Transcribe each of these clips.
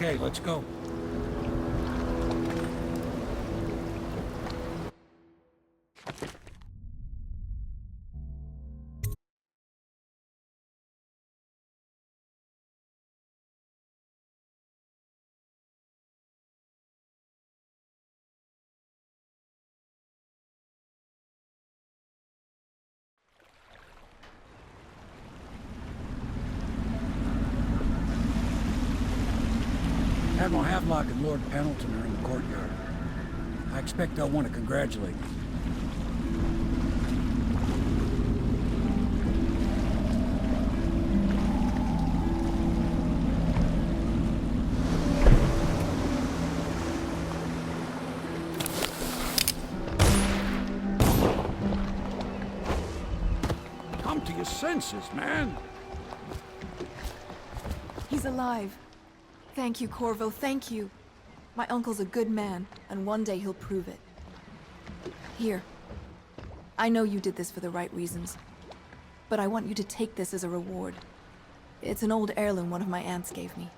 Okay, let's go. Admiral Havelock and Lord Pendleton are in the courtyard. I expect they'll want to congratulate me. Come to your senses, man. He's alive. Thank you, Corvo, thank you. My uncle's a good man, and one day he'll prove it. Here. I know you did this for the right reasons, but I want you to take this as a reward. It's an old heirloom one of my aunts gave me.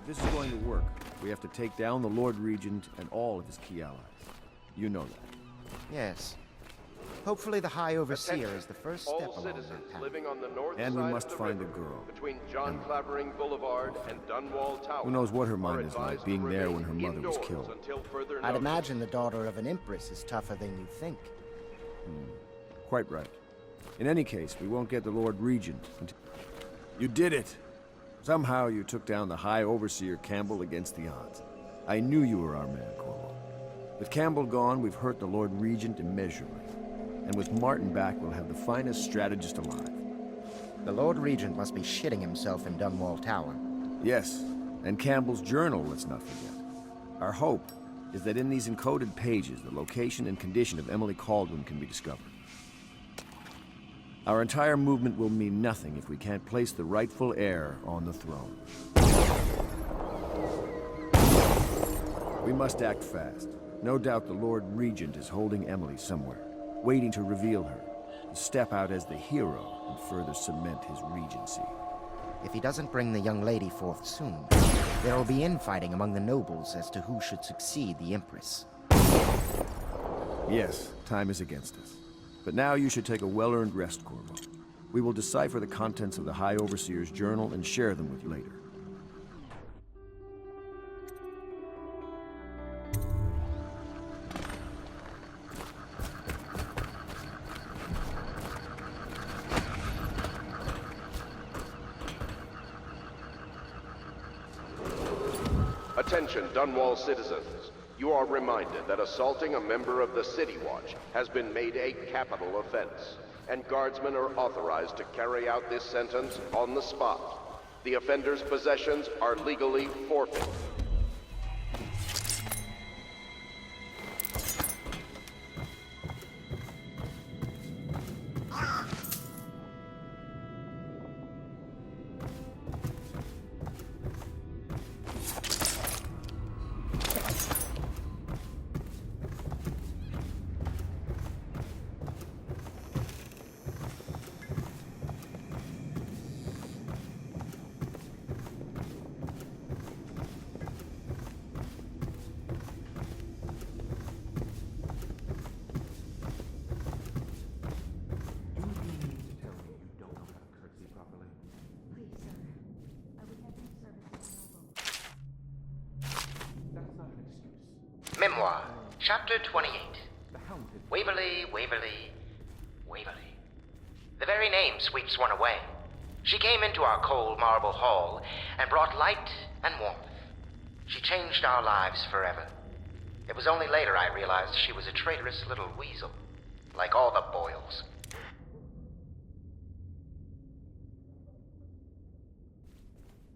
This is going to work. We have to take down the Lord Regent and all of his key allies. You know that. Yes. Hopefully the High Overseer is the first step All along citizens that path. living on the north And side we must of the find the river, girl. between John Clavering Boulevard and Dunwall Tower. Who knows what her are mind is like, advised being to there remain when her mother was indoors killed. until further I'd notice. imagine the daughter of an empress is tougher than you think. Quite right. In any case, we won't get the Lord Regent until... You did it! Somehow you took down the High Overseer Campbell against the odds. I knew you were our man, Corvo. With Campbell gone, we've hurt the Lord Regent immeasurably. And with Martin back, we'll have the finest strategist alive. The Lord Regent must be shitting himself in Dunwall Tower. Yes, and Campbell's journal, let's not forget. Our hope is that in these encoded pages, the location and condition of Emily Kaldwin can be discovered. Our entire movement will mean nothing if we can't place the rightful heir on the throne. We must act fast. No doubt the Lord Regent is holding Emily somewhere, waiting to reveal her, to step out as the hero and further cement his regency. If he doesn't bring the young lady forth soon, there will be infighting among the nobles as to who should succeed the Empress. Yes, time is against us. But now you should take a well-earned rest, Corvo. We will decipher the contents of the High Overseer's journal and share them with you later. Attention, Dunwall citizens. You are reminded that assaulting a member of the City Watch has been made a capital offense, and guardsmen are authorized to carry out this sentence on the spot. The offender's possessions are legally forfeit. Memoir, Chapter 28. Waverly, Waverly, Waverly. The very name sweeps one away. She came into our cold marble hall and brought light and warmth. She changed our lives forever. It was only later I realized she was a traitorous little weasel, like all the Boyles.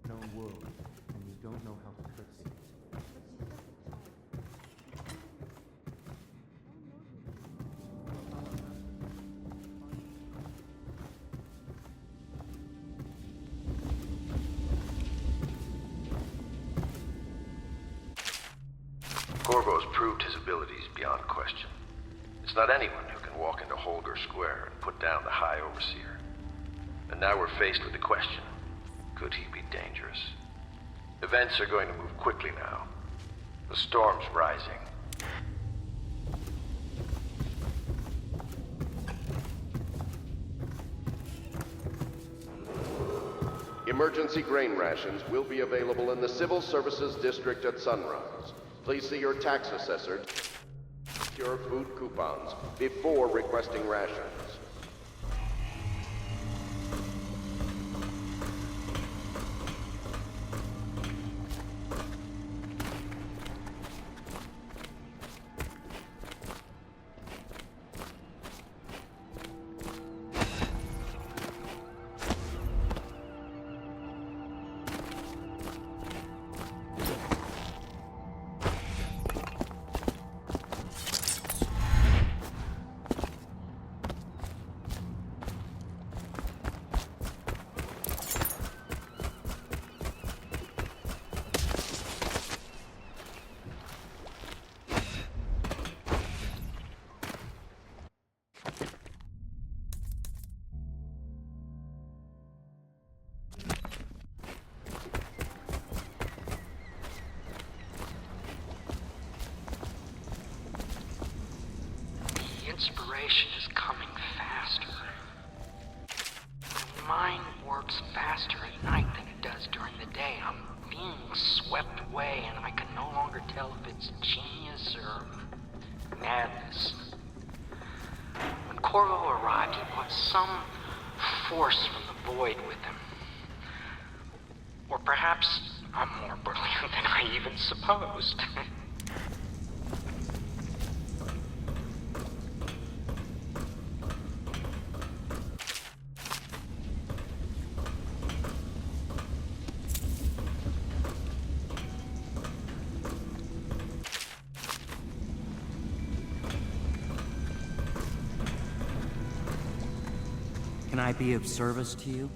Known world, and you don't know how to curtsy. Corvo's proved his abilities beyond question. It's not anyone who can walk into Holger Square and put down the High Overseer. And now we're faced with the question, could he be dangerous? Events are going to move quickly now. The storm's rising. Emergency grain rations will be available in the Civil Services District at sunrise. Please see your tax assessor for your food coupons before requesting rations. Inspiration is coming faster. My mind works faster at night than it does during the day. I'm being swept away, and I can no longer tell if it's genius or madness. When Corvo arrived, he brought some force from the void with him. Or perhaps I'm more brilliant than I even supposed. Can I be of service to you?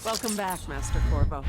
Welcome back, Master Corvo.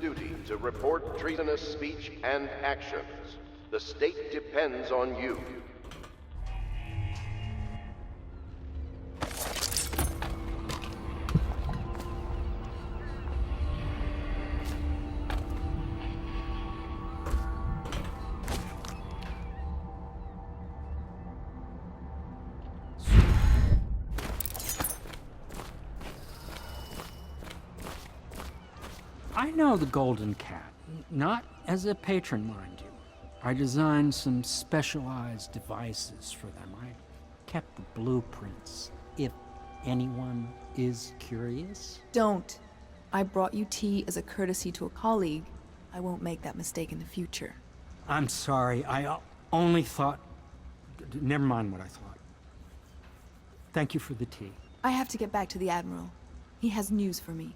duty to report treasonous speech and actions. The state depends on you. I know the Golden Cat, not as a patron, mind you. I designed some specialized devices for them. I kept the blueprints, if anyone is curious. Don't. I brought you tea as a courtesy to a colleague. I won't make that mistake in the future. I'm sorry, I only thought... Never mind what I thought. Thank you for the tea. I have to get back to the Admiral. He has news for me.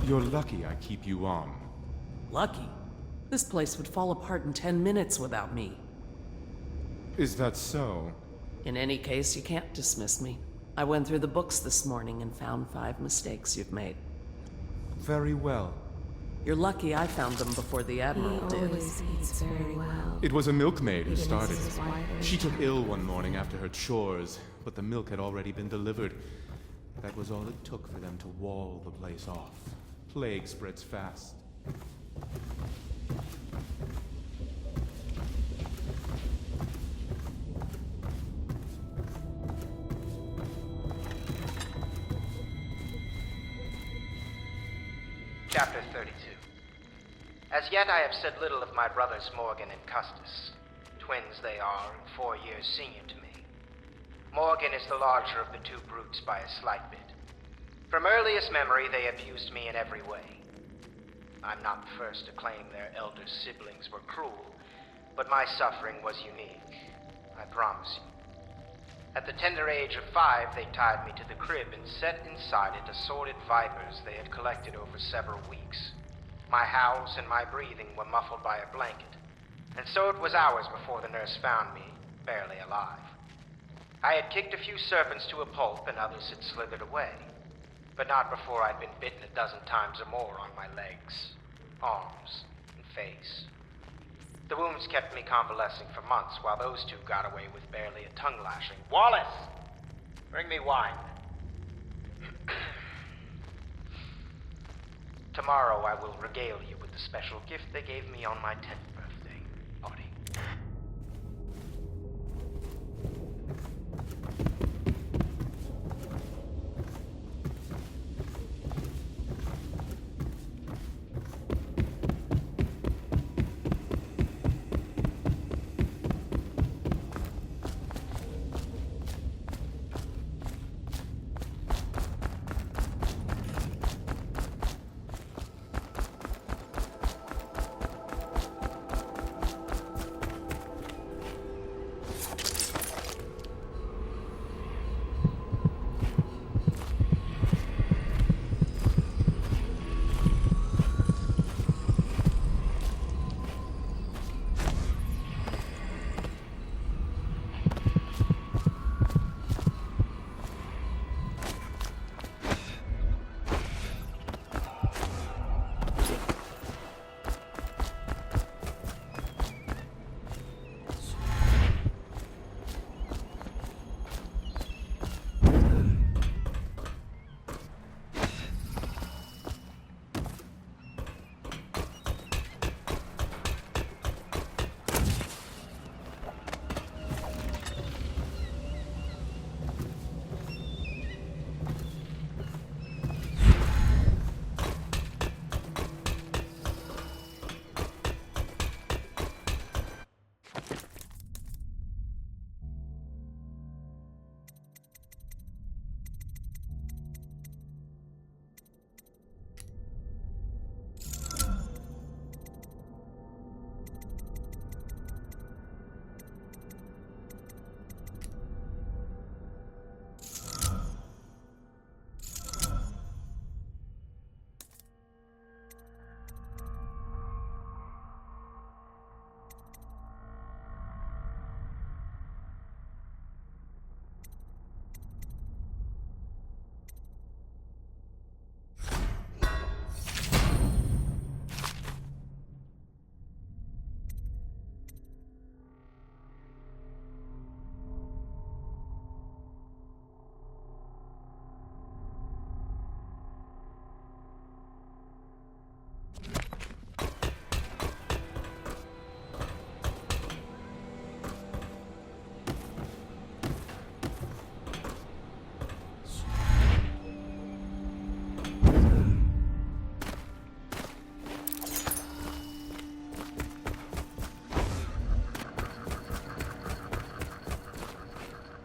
You're lucky I keep you on. Lucky? This place would fall apart in 10 minutes without me. Is that so? In any case, you can't dismiss me. I went through the books this morning and found 5 mistakes you've made. Very well. You're lucky I found them before the Admiral did. Eats very well. It was a milkmaid who started it. She took ill one morning after her chores, but the milk had already been delivered. That was all it took for them to wall the place off. Plague spreads fast. Chapter 32. As yet I have said little of my brothers Morgan and Custis. Twins they are, and 4 years senior to me. Morgan is the larger of the 2 brutes by a slight bit. From earliest memory, they abused me in every way. I'm not the first to claim their elder siblings were cruel, but my suffering was unique, I promise you. At the tender age of 5, they tied me to the crib and set inside it assorted vipers they had collected over several weeks. My howls and my breathing were muffled by a blanket, and so it was hours before the nurse found me, barely alive. I had kicked a few serpents to a pulp, and others had slithered away. But not before I'd been bitten a dozen times or more on my legs, arms, and face. The wounds kept me convalescing for months, while those 2 got away with barely a tongue lashing. Wallace! Bring me wine. Tomorrow I will regale you with the special gift they gave me on my 10th birthday party.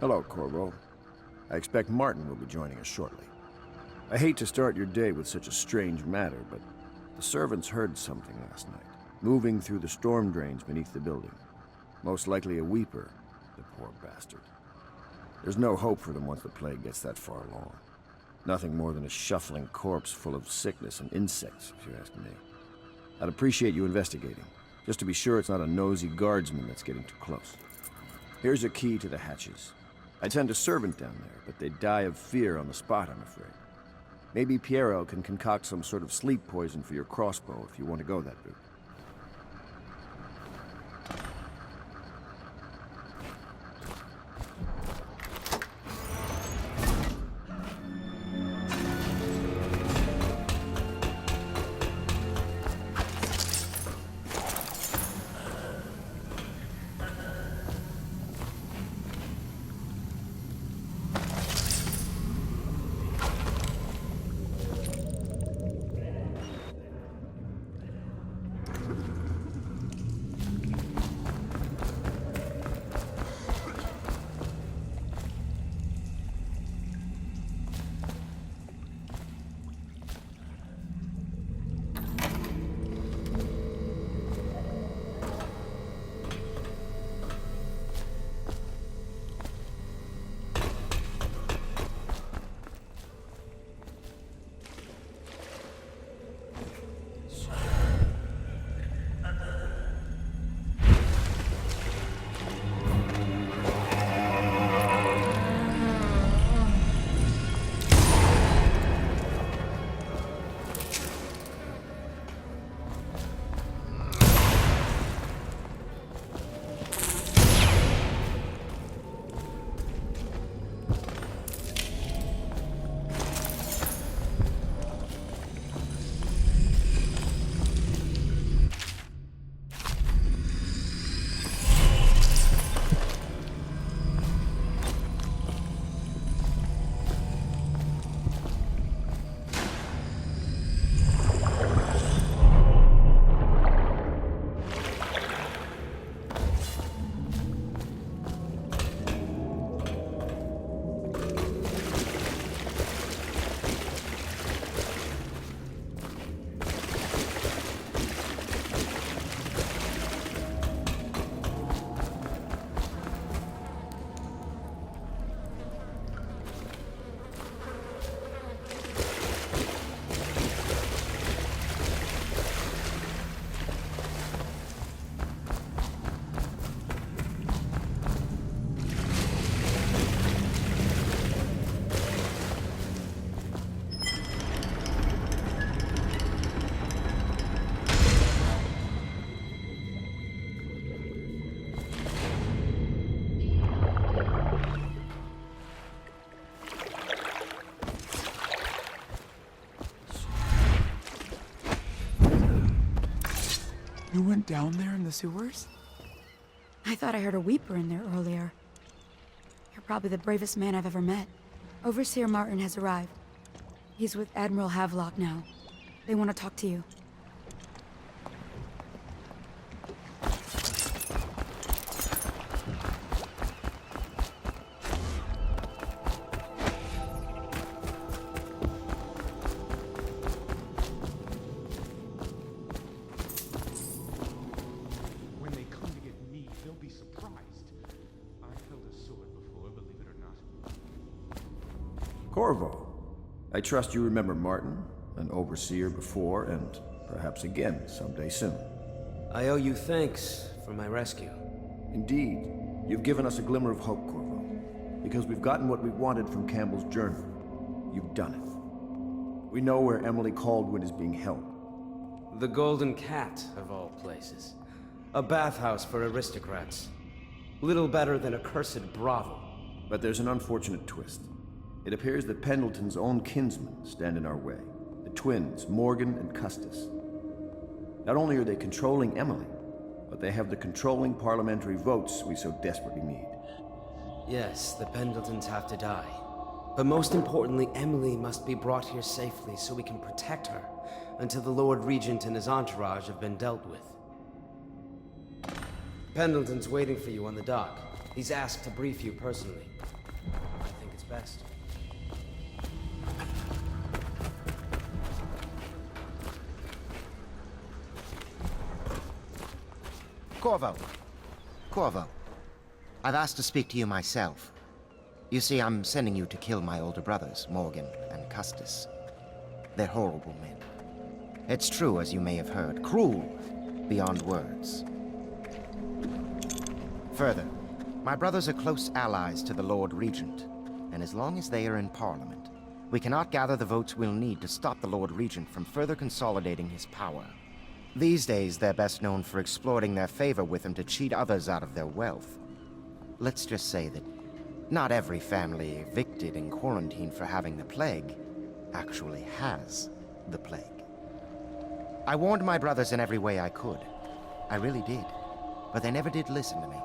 Hello, Corvo. I expect Martin will be joining us shortly. I hate to start your day with such a strange matter, but the servants heard something last night, moving through the storm drains beneath the building. Most likely a weeper, the poor bastard. There's no hope for them once the plague gets that far along. Nothing more than a shuffling corpse full of sickness and insects, if you ask me. I'd appreciate you investigating, just to be sure it's not a nosy guardsman that's getting too close. Here's a key to the hatches. I'd send a servant down there, but they'd die of fear on the spot, I'm afraid. Maybe Piero can concoct some sort of sleep poison for your crossbow if you want to go that route. You went down there in the sewers? I thought I heard a weeper in there earlier. You're probably the bravest man I've ever met. Overseer Martin has arrived. He's with Admiral Havelock now. They want to talk to you. Corvo, I trust you remember Martin, an overseer before, and perhaps again someday soon. I owe you thanks for my rescue. Indeed. You've given us a glimmer of hope, Corvo. Because we've gotten what we wanted from Campbell's journal. You've done it. We know where Emily Caldwin is being held. The Golden Cat, of all places. A bathhouse for aristocrats. Little better than a cursed brothel. But there's an unfortunate twist. It appears that Pendleton's own kinsmen stand in our way. The twins, Morgan and Custis. Not only are they controlling Emily, but they have the controlling parliamentary votes we so desperately need. Yes, the Pendletons have to die. But most importantly, Emily must be brought here safely so we can protect her until the Lord Regent and his entourage have been dealt with. Pendleton's waiting for you on the dock. He's asked to brief you personally. I think it's best. Corvo. I've asked to speak to you myself. You see, I'm sending you to kill my older brothers, Morgan and Custis. They're horrible men. It's true, as you may have heard, cruel beyond words. Further, my brothers are close allies to the Lord Regent, and as long as they are in Parliament, we cannot gather the votes we'll need to stop the Lord Regent from further consolidating his power. These days, they're best known for exploiting their favor with him to cheat others out of their wealth. Let's just say that not every family evicted and quarantined for having the plague actually has the plague. I warned my brothers in every way I could. I really did. But they never did listen to me.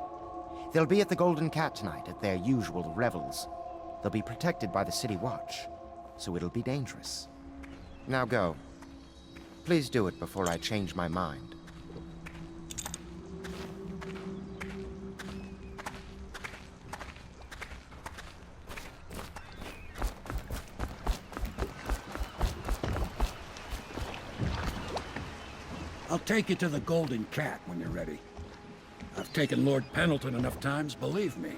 They'll be at the Golden Cat tonight at their usual revels. They'll be protected by the City Watch, so it'll be dangerous. Now go. Please do it before I change my mind. I'll take you to the Golden Cat when you're ready. I've taken Lord Pendleton enough times, believe me.